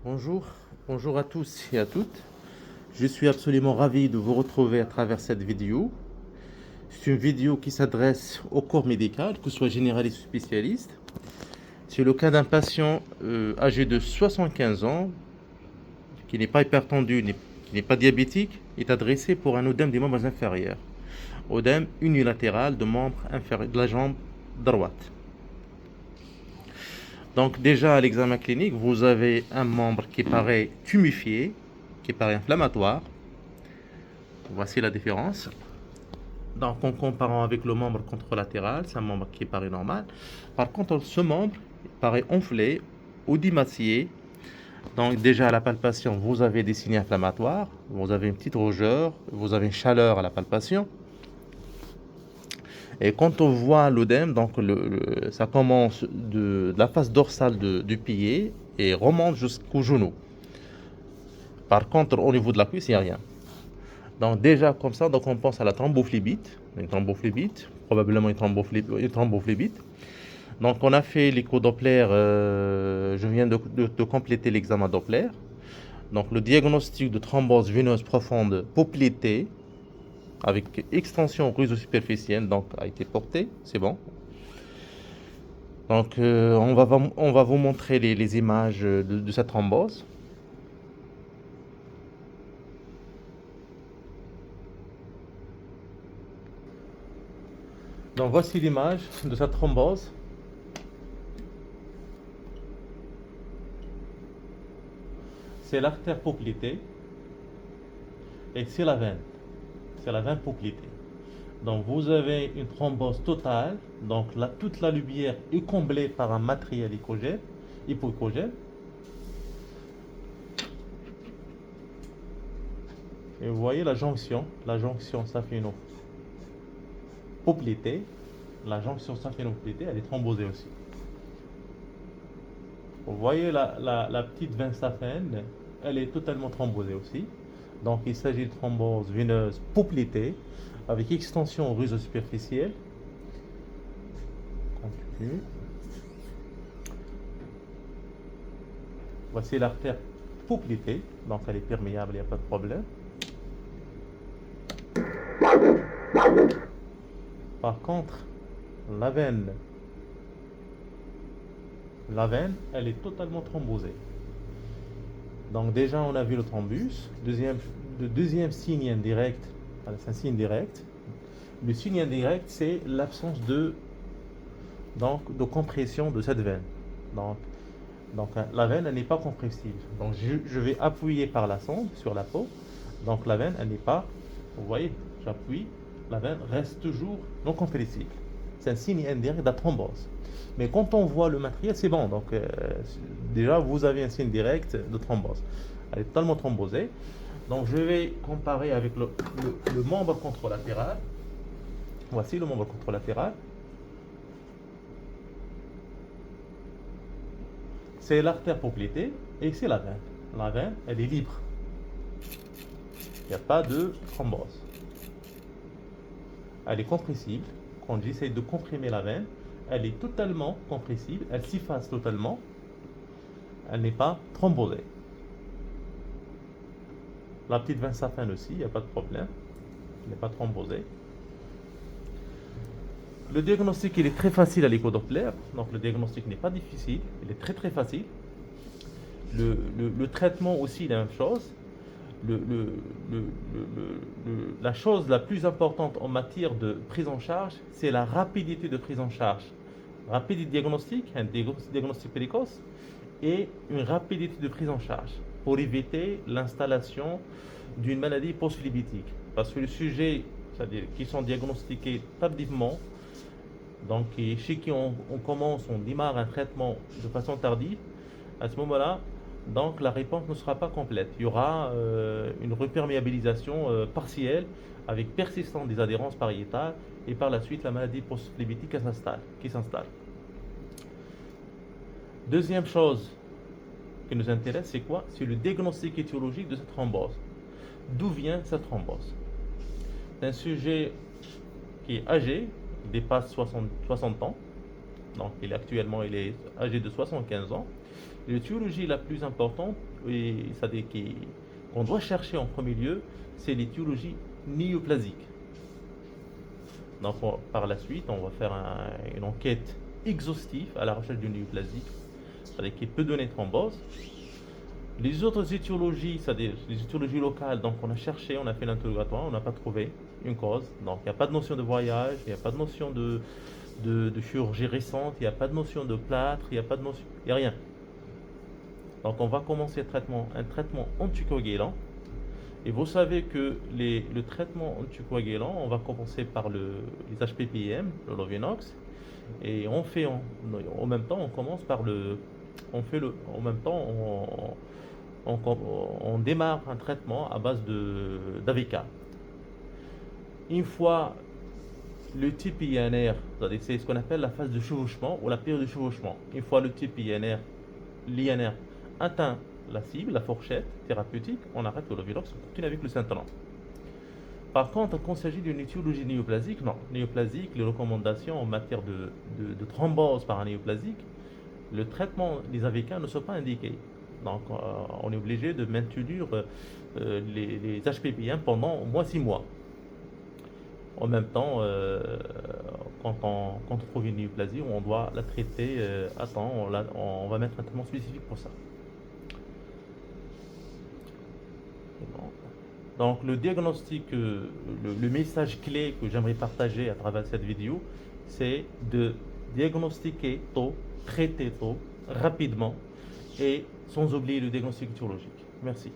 Bonjour, bonjour à tous et à toutes. Je suis absolument ravi de vous retrouver à travers cette vidéo. C'est une vidéo qui s'adresse au corps médical, que ce soit généraliste ou spécialiste. C'est le cas d'un patient âgé de 75 ans, qui n'est pas hypertendu, qui n'est pas diabétique, est adressé pour un œdème des membres inférieurs. Œdème unilatéral de la jambe droite. Donc déjà à l'examen clinique, vous avez un membre qui paraît tuméfié, qui paraît inflammatoire. Voici la différence. Donc en comparant avec le membre contralatéral, c'est un membre qui paraît normal. Par contre, ce membre paraît enflé, oedimathié. Donc déjà à la palpation, vous avez des signes inflammatoires, vous avez une petite rougeur, vous avez une chaleur à la palpation. Et quand on voit l'œdème, donc ça commence de la face dorsale du pied et remonte jusqu'au genou. Par contre, au niveau de la cuisse, il n'y a rien. Donc déjà comme ça, donc on pense à la thrombophlébite, probablement une thrombophlébite. Donc on a fait l'écho-Doppler, je viens de compléter l'examen Doppler. Donc le diagnostic de thrombose veineuse profonde poplitée avec extension réseau-superficielle donc a été porté, c'est bon. Donc on va vous montrer les images de cette thrombose. Donc voici l'image de cette thrombose. C'est l'artère poplitée et c'est la veine. C'est la veine poplitée. Donc vous avez une thrombose totale, donc toute la lumière est comblée par un matériel hypoéchogène. Et vous voyez la jonction saphéno poplitée. La jonction saphéno-poplitée, elle est thrombosée aussi. Vous voyez la petite veine saphène, elle est totalement thrombosée aussi. Donc il s'agit de thrombose veineuse poplitée avec extension au réseau superficiel. Continue. Voici l'artère poplitée, donc elle est perméable, il n'y a pas de problème. Par contre, la veine, elle est totalement thrombosée. Donc déjà, on a vu le thrombus. Le deuxième signe indirect, c'est un signe direct. Le signe indirect, c'est l'absence de compression de cette veine. Donc la veine, elle n'est pas compressible. Donc je vais appuyer par la sonde sur la peau. Donc la veine, elle n'est pas, vous voyez, j'appuie, la veine reste toujours non compressible. C'est un signe indirect de la thrombose. Mais quand on voit le matériel, c'est bon. Donc déjà, vous avez un signe direct de thrombose. Elle est totalement thrombosée. Donc je vais comparer avec le membre contralatéral. Voici le membre contralatéral. C'est l'artère poplitée et c'est la veine. La veine, elle est libre. Il n'y a pas de thrombose. Elle est compressible. Quand j'essaie de comprimer la veine, elle est totalement compressible, elle s'efface totalement, elle n'est pas thrombosée. La petite veine saphène aussi, il n'y a pas de problème, elle n'est pas thrombosée. Le diagnostic, il est très facile à l'écho-Doppler, donc le diagnostic n'est pas difficile, il est très très facile. Le traitement aussi, la même chose. La chose la plus importante en matière de prise en charge, c'est la rapidité de prise en charge. Rapidité diagnostic, un diagnostic précoce, et une rapidité de prise en charge pour éviter l'installation d'une maladie post-phlébitique. Parce que les sujets, c'est-à-dire qui sont diagnostiqués tardivement, donc chez qui on démarre un traitement de façon tardive, à ce moment-là, donc la réponse ne sera pas complète. Il y aura une reperméabilisation partielle avec persistance des adhérences pariétales et par la suite la maladie post-phlébitique qui s'installe. Deuxième chose qui nous intéresse, c'est quoi? C'est le diagnostic étiologique de cette thrombose. D'où vient cette thrombose? C'est un sujet qui est âgé, il dépasse 60 ans, donc actuellement il est âgé de 75 ans. L'étiologie la plus importante, et qu'on doit chercher en premier lieu, c'est l'étiologie néoplasique. Donc par la suite, on va faire une enquête exhaustive à la recherche du néoplasique, c'est-à-dire qui peut donner thrombose. Les autres étiologies, c'est-à-dire les étiologies locales, donc on a cherché, on a fait l'interrogatoire, on n'a pas trouvé une cause. Donc il n'y a pas de notion de voyage, il n'y a pas de notion de chirurgie récente, il n'y a pas de notion de plâtre, il n'y a pas de notion, il n'y a rien. Donc on va commencer un traitement anticoagulant. Et vous savez que le traitement anticoagulant, on va commencer par les HPPIM, le Lovenox, et en même temps, on commence par en même temps, on démarre un traitement à base d'AVK. Une fois le type INR, c'est ce qu'on appelle la phase de chevauchement ou la période de chevauchement. Une fois le type l'INR atteint la cible, la fourchette thérapeutique, on arrête le Lovenox, on continue avec le Synthenon. Par contre, quand il s'agit d'une étiologie néoplasique, non. Néoplasique, les recommandations en matière de thrombose par un néoplasique, le traitement des AVK ne sont pas indiqués. Donc, on est obligé de maintenir les HPPIM pendant au moins 6 mois. En même temps, quand on trouve une néoplasie, on doit la traiter à temps, on va mettre un traitement spécifique pour ça. Donc le diagnostic, le message clé que j'aimerais partager à travers cette vidéo, c'est de diagnostiquer tôt, traiter tôt, rapidement et sans oublier le diagnostic étiologique. Merci.